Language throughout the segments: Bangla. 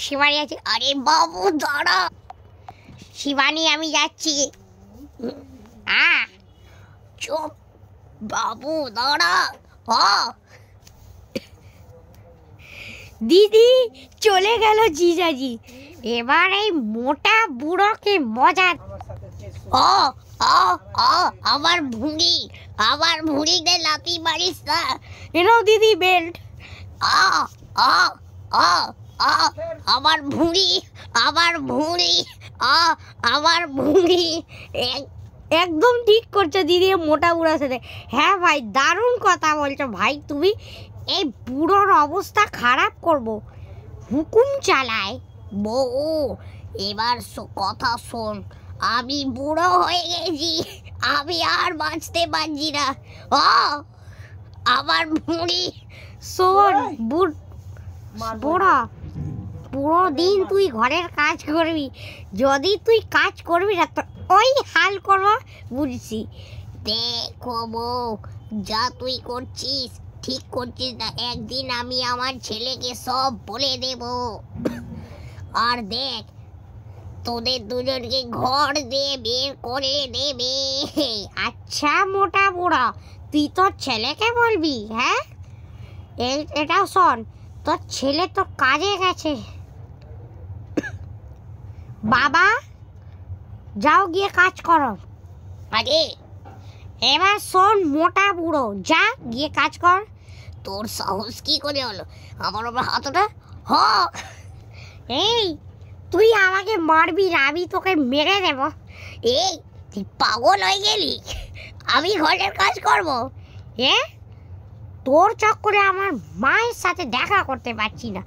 শিবানী আছে। আরে বাবু দাঁড়া, শিবানী আমি যাচ্ছি। চুপ বাবু দাঁড়া। দিদি চলে গেল জিজাজি। এবার এই মোটা বুড়োকে মজা। আমার ভুঁড়িতে লাথি মারিস না। এনাও দিদি বেল্ট। আমার ভুঁড়ি একদম ঠিক করছো দিদি মোটা বুড়োর সাথে। হ্যাঁ ভাই, দারুণ কথা বলছো ভাই তুমি। এই বুড়োর অবস্থা খারাপ করবো, হুকুম চালায় বউ। এবার কথা শোন, আমি বুড়ো হয়ে গেছি, আমি আর বাঁচতে পারছি না। আমার ভুঁড়ি। শোন বুড়ো, পুরো দিন তুই ঘরের কাজ করবি, যদি তুই কাজ করবি না তো ওই হাল করবো, বুঝছি। দেখো বউ, যা তুই করছিস ঠিক করছিস না। একদিন আমি আমার ছেলেকে সব বলে দেব। আর দেখ, তোদের দুজনকে ঘর দিয়ে বের করে দেবে। আচ্ছা মোটা বুড়া, তুই তোর ছেলেকে বলবি? হ্যাঁ, এটাও শোন, তোর ছেলে তো কাজে গেছে। বাবা যাও গিয়ে কাজ করো। আরে এবার শোন মোটা বুড়ো, যা গিয়ে কাজ কর। তোর সাহস কি করে হলো আমার ওপর হাত ওঠা? এই তুই আমাকে মারবি না, আমি তোকে মেরে দেব। এই তুই পাগল হয়ে গেলি? আমি ঘরের কাজ করব? তোর চক্করে আমার মায়ের সাথে দেখা করতে পারছি না।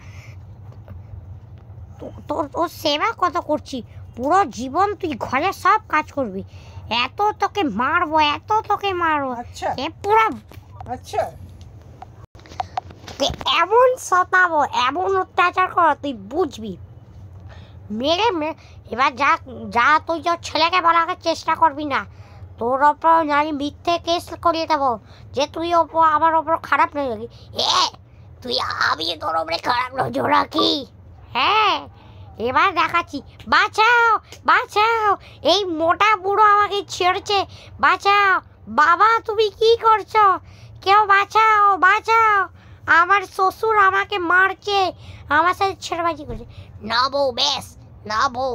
তোর সেবা কত করছি, পুরো জীবন তুই ঘরে সব কাজ করবি। এত তোকে মারবো। পুরো এমন সতাবো, এমন অত্যাচার করো তুই বুঝবি। মেরে এবার যা তুই তোর ছেলেকে বলার চেষ্টা করবি না, তোর ওপর আমি মিথ্যে কেস করিয়ে দেবো যে তুই আমার ওপর খারাপ নজর। তুই আমি তোর ওপরে খারাপ নজর রাখি? হ্যাঁ, এবার দেখাচ্ছি। বাঁচাও, এই মোটা বুড়ো আমাকে ছেড়েছে, বাঁচাও। বাবা তুমি কি করছো? কেউ বাঁচাও। আমার শ্বশুর আমাকে মারছে, আমার সাথে ছেড়েবাজি করছে। না বউ, বেশ না বউ,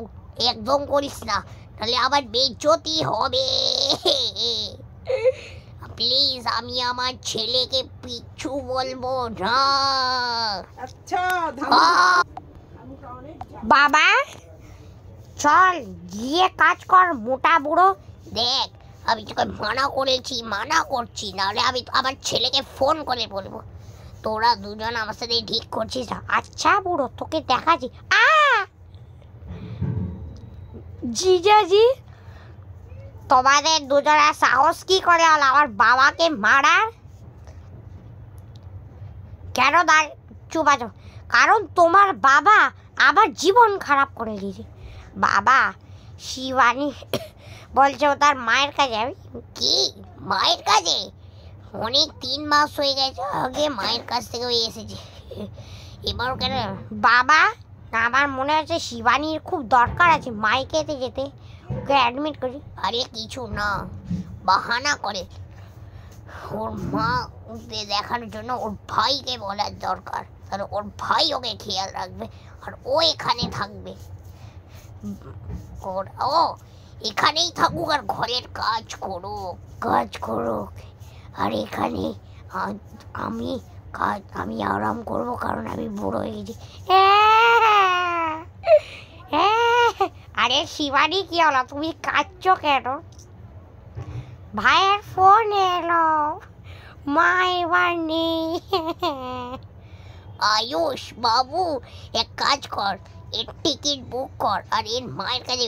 একদম করিস না, তাহলে আবার বেজ্জতি হবে। প্লিজ, আমি আমার ছেলেকে পিছু বলবো না। আচ্ছা বাবা চল গিয়ে কাজ কর মোটা বুড়ো। দেখ, আমি তোকে মানা করছি, নাহলে আমি আমার ছেলেকে ফোন করে বলবো তোরা দুজন আমার সাথে ঠিক করছিস না। আচ্ছা বুড়ো, তোকে দেখাচ্ছি। জিজাজি, তোমাদের দুজনের সাহস কি করে হলো আমার বাবাকে মারার? কেন চুপ আছো? কারণ তোমার বাবা আবার জীবন খারাপ করে দিয়েছে। বাবা, শিবানী বলছে ও তার মায়ের কাছে। আমি কি মায়ের কাছে? অনেক 3 মাস হয়ে গেছে আগে মায়ের কাছ থেকে এসেছে, এবার কেন? বাবা, আমার মনে হচ্ছে শিবানীর খুব দরকার আছে মাইকেতে যেতে, ওকে অ্যাডমিট করি। আরে কিছু না, বাহানা করে। ওর মা ওকে দেখানোর জন্য ওর ভাইকে বলার দরকার, আর ওর ভাই ওকে খেয়াল রাখবে, আর ও এখানে থাকবে। ও এখানেই থাকুক আর ঘরের কাজ করুক। আর এখানে আমি আরাম করব, কারণ আমি বুড়ো হয়ে গেছি। আরে শিবানী কি হলো, তুমি কাঁদছো কেন? ভাইয়ের ফোন এলো, মা এবার নেই। আয়ুষ বাবু, এক কাজ কর, এর টিকিট বুক কর আর এর মায়ের কাছে।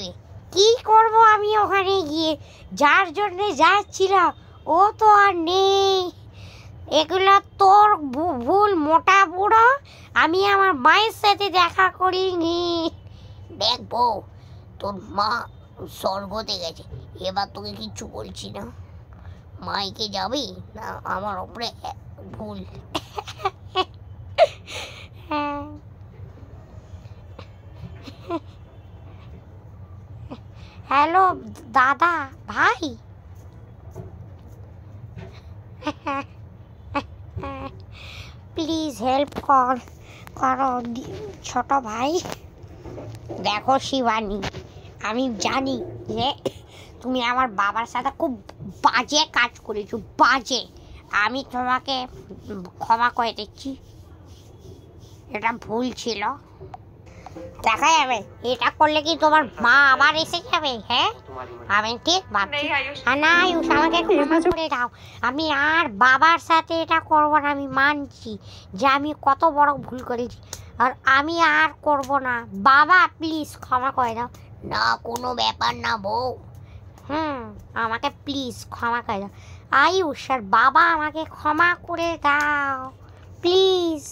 কি করব আমি ওখানে গিয়ে? যার জন্য যাচ্ছিলাম ও তো আর নেই। এগুলো তোর ভুল মোটা বুড়ো, আমি আমার মায়ের সাথে দেখা করিনি। দেখ বউ, তোর মা স্বর্গতে গেছে, এবার তোকে কিচ্ছু বলছি না। মাইকে যাবি না, আমার ওপরে ভুল। হ্যালো দাদা ভাই। প্লিজ হেল্প করো ছোট ভাই। দেখো শিবানী, আমি জানি যে তুমি আমার বাবার সাথে খুব বাজে কাজ করেছো, বাজে। আমি তোমাকে ক্ষমা করে দিচ্ছি, এটা ভুল ছিল। দেখা যাবে এটা করলে কি তোমার মা আবার এসে যাবে? হ্যাঁ, আমি ঠিক ভাবছি। না আয়ুষ, আমাকে ক্ষমা করে দাও। আমি আর বাবার সাথে এটা করবো না। আমি মানছি যে আমি কত বড় ভুল করেছি, আর আমি আর করব না। বাবা প্লিজ ক্ষমা করে দাও। না কোনো ব্যাপার না বউ। আমাকে প্লিজ ক্ষমা করে দাও। আয়ুষ আর বাবা, আমাকে ক্ষমা করে দাও প্লিজ।